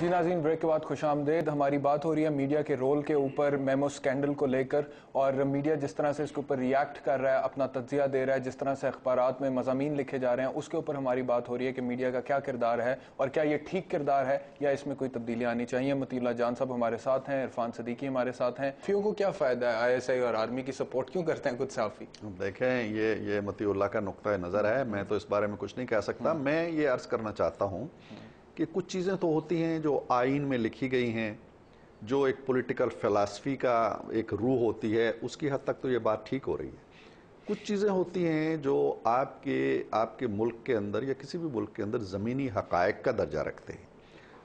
जी नाज़रीन, ब्रेक के बाद खुश आमदेद। हमारी बात हो रही है मीडिया के रोल के ऊपर मेमो स्कैंडल को लेकर, और मीडिया जिस तरह से इसके ऊपर रिएक्ट कर रहा है, अपना तज्जिया दे रहा है, जिस तरह से अखबारात में मज़ामीन लिखे जा रहे हैं, उसके ऊपर हमारी बात हो रही है कि मीडिया का क्या किरदार है और क्या ये ठीक किरदार है या इसमें कोई तब्दीली आनी चाहिए। मतीउल्लाह जान साहब हमारे साथ हैं, इरफान सदीकी हमारे साथ हैं। फियों को क्या फ़ायदा है, ISI और आर्मी की सपोर्ट क्यों करते हैं कुछ सहाफ़ी? देखें, ये मतीउल्लाह का नुक्ता नज़र है, मैं तो इस बारे में कुछ नहीं कह सकता। मैं ये अर्ज़ करना चाहता हूँ कि कुछ चीज़ें तो होती हैं जो आइन में लिखी गई हैं, जो एक पॉलिटिकल फ़िलासफ़ी का एक रूह होती है, उसकी हद तक तो ये बात ठीक हो रही है। कुछ चीज़ें होती हैं जो आपके मुल्क के अंदर या किसी भी मुल्क के अंदर ज़मीनी हक़ाइक़ का दर्जा रखते हैं।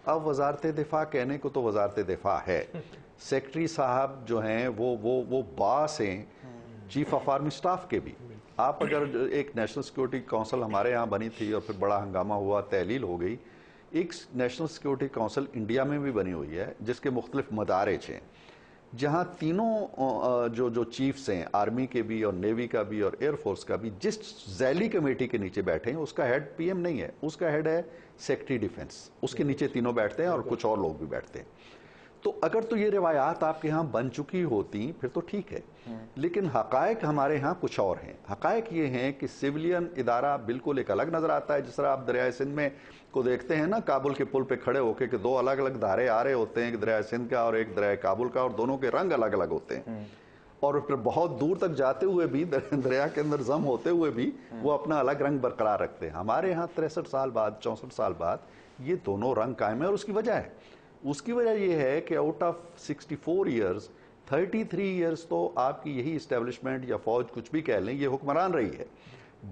अब वज़ारत दिफ़ा कहने को तो वज़ारत दिफ़ा है, सेक्रेटरी साहब जो हैं वो बास हैं चीफ ऑफ आर्मी स्टाफ के भी। आप अगर एक नेशनल सिक्योरिटी काउंसिल हमारे यहाँ बनी थी और फिर बड़ा हंगामा हुआ, तहलील हो गई, एक नेशनल सिक्योरिटी काउंसिल इंडिया में भी बनी हुई है जिसके मुख्तलिफ मदारिज हैं, जहाँ तीनों जो चीफ्स हैं, आर्मी के भी और नेवी का भी और एयरफोर्स का भी, जिस जैली कमेटी के नीचे बैठे हैं उसका हेड PM नहीं है, उसका हेड है सेक्रेटरी डिफेंस। उसके नीचे तीनों बैठते हैं और कुछ और लोग भी बैठते हैं। तो अगर तो ये रिवायात आपके यहाँ बन चुकी होती फिर तो ठीक है, लेकिन हक़ाइक़ हमारे यहाँ कुछ और हैं। हक़ाइक़ ये हैं कि सिविलियन इदारा बिल्कुल एक अलग नज़र आता है। जिस तरह आप दरियाए सिंध में को देखते हैं ना, काबुल के पुल पे खड़े होके कि दो अलग अलग धारे आ रहे होते हैं, एक दरियाए सिंध का और एक दरियाए काबुल का, और दोनों के रंग अलग अलग होते हैं, और फिर बहुत दूर तक जाते हुए भी, दरिया के अंदर जम होते हुए भी वो अपना अलग रंग बरकरार रखते हैं। हमारे यहाँ 63 साल बाद, 64 साल बाद ये दोनों रंग कायम है, और उसकी वजह यह है कि आउट ऑफ 64 ईयर्स 33 ईयर्स तो आपकी यही इस्टेब्लिशमेंट या फौज कुछ भी कह लें, ये हुक्मरान रही है।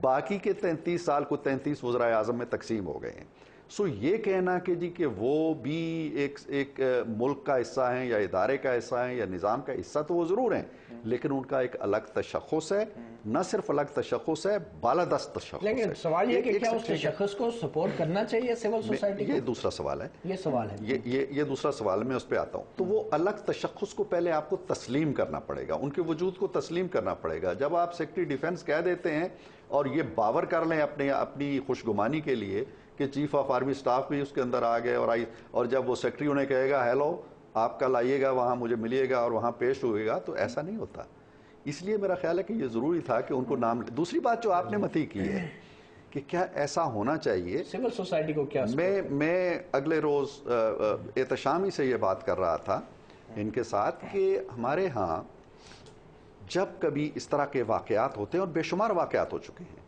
बाकी के 33 साल को 33 वज़राए आज़म में तकसीम हो गए हैं। सो ये कहना कि जी कि वो भी एक मुल्क का हिस्सा हैं या इदारे का हिस्सा हैं या निज़ाम का हिस्सा, तो वो ज़रूर हैं, लेकिन उनका एक अलग तशख़्ख़ुस है, न सिर्फ अलग तशख़्ख़ुस है, बालादस्त तशख़्ख़ुस है। लेकिन सवाल ये कि क्या उस तशख़्ख़ुस को सपोर्ट करना चाहिए सिविल सोसाइटी को? ये दूसरा सवाल है। ये सवाल है, ये दूसरा सवाल है, मैं उस पर आता हूँ। तो वो अलग तशख़्ख़ुस को पहले आपको तस्लीम करना पड़ेगा, उनके वजूद को तस्लीम करना पड़ेगा। जब आप सेक्रेटरी डिफेंस कह देते हैं और ये बावर कर लें अपनी खुशगुमानी के लिए कि चीफ ऑफ आर्मी स्टाफ भी उसके अंदर आ गए, और जब वो सेक्रेटरी उन्हें कहेगा हेलो आप कल आइएगा, वहाँ मुझे मिलिएगा और वहाँ पेश होएगा, तो ऐसा नहीं होता। इसलिए मेरा ख्याल है कि ये ज़रूरी था कि उनको नाम। दूसरी बात जो आपने मती की है कि क्या ऐसा होना चाहिए सिविल सोसाइटी को क्या? मैं अगले रोज़ एहतशामी से ये बात कर रहा था इनके साथ कि हमारे यहाँ जब कभी इस तरह के वाक़यात होते हैं, और बेशुमार वाक़यात हो चुके हैं,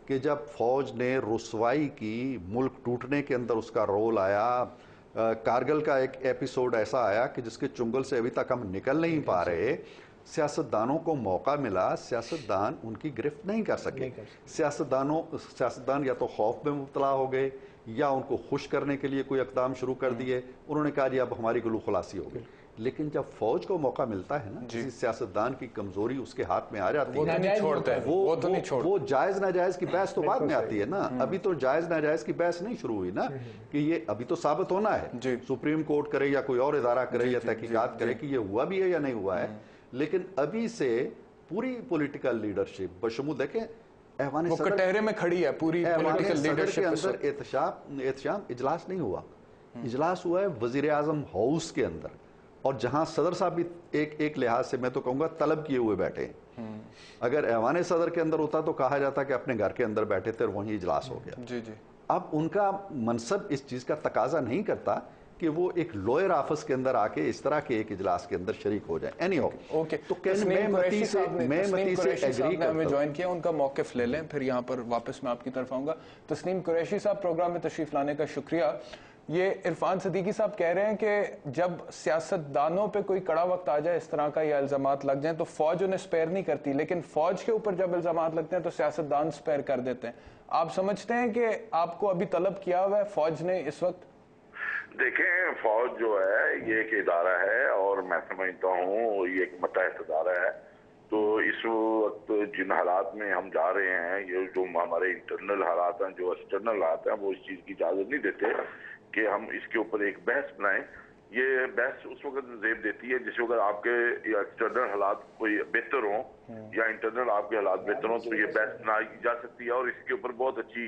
कि जब फ़ौज ने रुसवाई की, मुल्क टूटने के अंदर उसका रोल आया। कारगिल का एक एपिसोड ऐसा आया कि जिसके चुंगल से अभी तक हम निकल नहीं पा रहे। सियासतदानों को मौका मिला, सियासतदान उनकी गिरफ्त नहीं कर सके। सियासतदान या तो खौफ में मुब्तला हो गए या उनको खुश करने के लिए कोई इक़दाम शुरू कर दिए। उन्होंने कहा जी अब हमारी गुलू खुलासी हो गई। लेकिन जब फौज को मौका मिलता है ना, किसी सियासतदान की कमजोरी उसके हाथ में आ जाती है, वो जायज नाजायज की बहस तो बाद में आती है ना। अभी तो जायज नाजायज की बहस नहीं शुरू हुई ना, कि ये अभी तो साबित होना है, सुप्रीम कोर्ट करे या कोई और इदारा करे या तहकीकात करे कि ये हुआ भी है या नहीं हुआ है। लेकिन अभी से पूरी पॉलिटिकल लीडरशिप बशमूल देखें, कटहरे में खड़ी है पूरी पॉलिटिकल लीडरशिप के अंदर एहतशाम इजलास नहीं हुआ। इजलास हुआ है वजीर आजम हाउस के अंदर, और जहां सदर साहब भी एक लिहाज से मैं तो कहूंगा तलब किए हुए बैठे हैं। अगर ऐवान सदर के अंदर होता तो कहा जाता कि अपने घर के अंदर बैठे थे और वहीं इजलास हो गया। जी। अब उनका मनसब इस चीज का तकाजा नहीं करता कि वो एक लोअर ऑफिस के अंदर आके इस तरह के एक इजलास के अंदर शरीक हो जाए। एनीहाउ, ओके, तो मैं मती से एग्री करता हूं। ज्वाइन किया, उनका मौक़िफ़ ले लें, फिर यहाँ पर वापस मैं आपकी तरफ आऊंगा। तस्नीम कुरैशी साहब, प्रोग्राम में तशरीफ लाने का शुक्रिया। ये इरफान सदीकी साहब कह रहे हैं कि जब सियासतदानों पे कोई कड़ा वक्त आ जाए, इस तरह का ये इल्ज़ामात लग जाएं, तो फौज उन्हें स्पेयर नहीं करती, लेकिन फौज के ऊपर जब इल्ज़ामात लगते हैं तो सियासतदान स्पेयर कर देते हैं। आप समझते हैं कि आपको अभी तलब किया हुआ है फौज ने इस वक्त? देखें, फौज जो है ये एक इदारा है, और मैं समझता हूँ ये एक मतहत इदारा है। तो इस वक्त जिन हालात में हम जा रहे हैं, ये जो हमारे इंटरनल हालात हैं, जो एक्सटर्नल हालात हैं, वो इस चीज़ की इजाज़त नहीं देते कि हम इसके ऊपर एक बहस बनाएं। ये बहस उस वक्त जेब देती है जिस वक्त आपके एक्सटर्नल हालात कोई बेहतर हों या इंटरनल आपके हालात बेहतर हों, तो ये बहस बनाई जा सकती है और इसके ऊपर बहुत अच्छी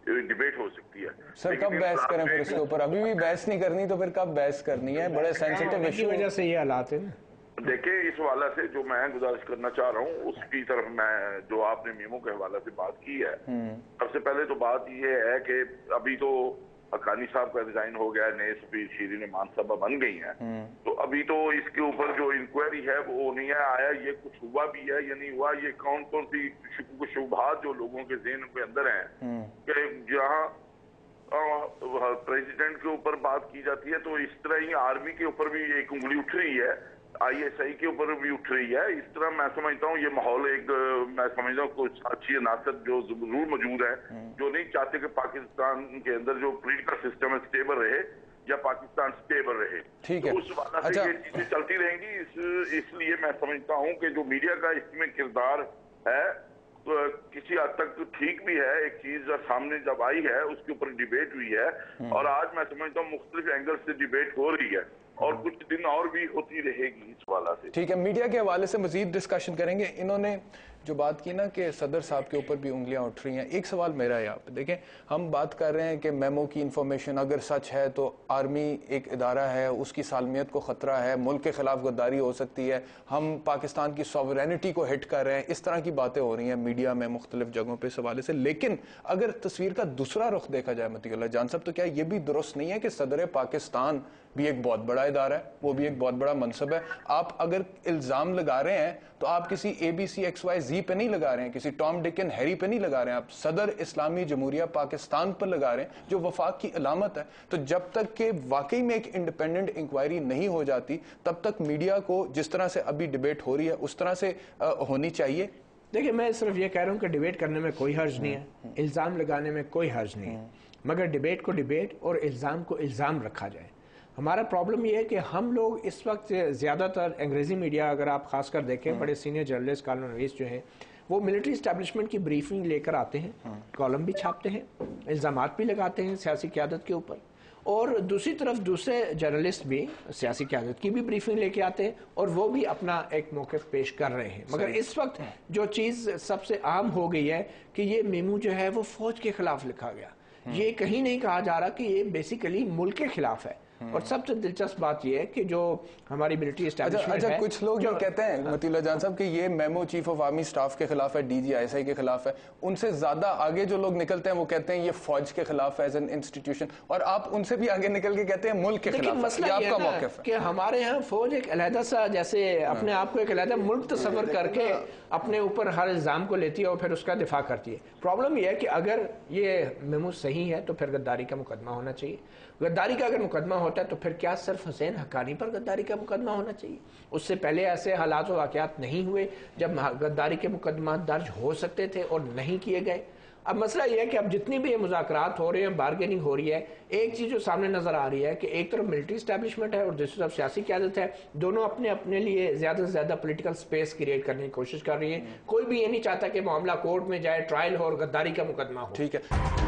डिबेट हो सकती है। सर कब बहस करें फिर इसके ऊपर? अभी भी बहस नहीं करनी तो फिर कब बहस करनी है? बड़े सेंसिटिव इशू वजह से ये हालात है ना। देखिए, इस हवाला से जो मैं गुजारिश करना चाह रहा हूँ उसकी तरफ मैं, जो आपने मेमो के हवाले से बात की है, सबसे पहले तो बात ये है कि अभी तो हक्कानी साहब का रिजाइन हो गया, नए सफीर शीरीन मान साहबा बन गई हैं, तो अभी तो इसके ऊपर जो इंक्वायरी है वो नहीं है आया, ये कुछ हुआ भी है या नहीं हुआ, ये कौन कौन सी शुबहात जो लोगों के ज़हन के अंदर हैं कि जहाँ प्रेसिडेंट के ऊपर बात की जाती है तो इस तरह ही आर्मी के ऊपर भी एक उंगली उठ रही है, ISI के ऊपर भी उठ रही है। इस तरह मैं समझता हूँ ये माहौल एक, मैं समझता हूँ कुछ अच्छी अनासर जो जरूर मौजूद है, जो नहीं चाहते कि पाकिस्तान के अंदर जो पॉलिटिकल सिस्टम है स्टेबल रहे या पाकिस्तान स्टेबल रहे। ठीक है, तो उस वजह से ये चीजें चलती रहेंगी। इसलिए मैं समझता हूँ कि जो मीडिया का इसमें किरदार है तो किसी हद तक ठीक भी है। एक चीज सामने जब आई है उसके ऊपर डिबेट हुई है और आज मैं समझता हूँ मुख्तलिफ एंगल से डिबेट हो रही है और कुछ दिन और भी होती रहेगी इस वाला से। ठीक है, मीडिया के हवाले से मजीद डिस्कशन करेंगे। इन्होंने जो बात की ना कि सदर साहब के ऊपर भी उंगलियां उठ रही हैं, एक सवाल मेरा है, आप देखें, हम बात कर रहे हैं कि मेमो की इंफॉर्मेशन अगर सच है तो आर्मी एक इदारा है, उसकी सालमियत को ख़तरा है, मुल्क के खिलाफ गद्दारी हो सकती है, हम पाकिस्तान की सॉवरेनिटी को हिट कर रहे हैं, इस तरह की बातें हो रही हैं मीडिया में मुख्तलिफ जगहों पर इस हवाले से। लेकिन अगर तस्वीर का दूसरा रुख देखा जाए मतीउल्लाह जान साहब, तो क्या ये भी दुरुस्त नहीं है कि सदर पाकिस्तान भी एक बहुत बड़ा इदारा है, वो भी एक बहुत बड़ा मनसब है। आप अगर इल्ज़ाम लगा रहे हैं तो आप किसी ABC XYZ पे नहीं लगा रहे हैं, किसी टॉम डिक एंड हैरी पे नहीं लगा रहे हैं, आप सदर इस्लामी जमहूरिया पाकिस्तान पर लगा रहे हैं जो वफाक की अलामत है। तो जब तक कि वाकई में एक इंडिपेंडेंट इंक्वायरी नहीं हो जाती तब तक मीडिया को जिस तरह से अभी डिबेट हो रही है उस तरह से होनी चाहिए। देखिए, मैं सिर्फ ये कह रहा हूँ कि डिबेट करने में कोई हर्ज नहीं है, इल्ज़ाम लगाने में कोई हर्ज नहीं है, मगर डिबेट को डिबेट और इल्ज़ाम को इल्ज़ाम रखा जाए। हमारा प्रॉब्लम ये है कि हम लोग इस वक्त ज़्यादातर अंग्रेज़ी मीडिया, अगर आप खासकर देखें, बड़े सीनियर जर्नलिस्ट कॉलमनिस्ट जो हैं वो मिलिट्री इस्टेब्लिशमेंट की ब्रीफिंग लेकर आते हैं, कॉलम भी छापते हैं, इल्ज़ामात भी लगाते हैं सियासी क़यादत के ऊपर, और दूसरी तरफ दूसरे जर्नलिस्ट भी सियासी क़यादत की भी ब्रीफिंग लेके आते हैं और वो भी अपना एक मौक़िफ़ पेश कर रहे हैं। मगर इस वक्त जो चीज़ सबसे आम हो गई है कि ये मेमो जो है वो फ़ौज के ख़िलाफ़ लिखा गया, ये कहीं नहीं कहा जा रहा कि ये बेसिकली मुल्क के खिलाफ है। और सबसे दिलचस्प बात यह है कि जो हमारी मिलिट्री एस्टैब्लिशमेंट है, कुछ लोग जो कहते हैं मतीउल्लाह जान साहब कि ये memo chief of army staff के खिलाफ है, DG ISI के खिलाफ है, उनसे ज्यादा आगे जो लोग निकलते हैं वो कहते हैं ये फौज के खिलाफ है एज एन इंस्टीट्यूशन, और आप उनसे भी आगे निकल के कहते हैं मुल्क के खिलाफ। मसला ये आपका मौक़िफ़ है कि हमारे यहाँ फौज एक अलहदा सा, जैसे अपने आप को एक अलहदा मुल्क तस्वर करके अपने ऊपर हर इल्ज़ाम को लेती है और फिर उसका दिफा करती है। प्रॉब्लम यह है कि अगर ये मेमो सही है तो फिर गद्दारी का मुकदमा होना चाहिए। गद्दारी का अगर मुकदमा होता है तो फिर क्या सिर्फ हुसैन हक्कानी पर गद्दारी का मुकदमा होना चाहिए? उससे पहले ऐसे हालात और वाक़यात नहीं हुए जब गद्दारी के मुकदमा दर्ज हो सकते थे और नहीं किए गए। अब मसला यह है कि अब जितनी भी ये मुज़ाकरात हो रहे हैं, बारगेनिंग हो रही है, एक चीज़ जो सामने नज़र आ रही है कि एक तरफ मिलिट्री इस्टेब्लिशमेंट है और दूसरी तरफ सियासी क़यादत है, दोनों अपने अपने लिए ज़्यादा से ज़्यादा पॉलिटिकल स्पेस क्रिएट करने की कोशिश कर रही है। कोई भी ये नहीं चाहता कि मामला कोर्ट में जाए, ट्रायल हो और गद्दारी का मुकदमा हो। ठीक है।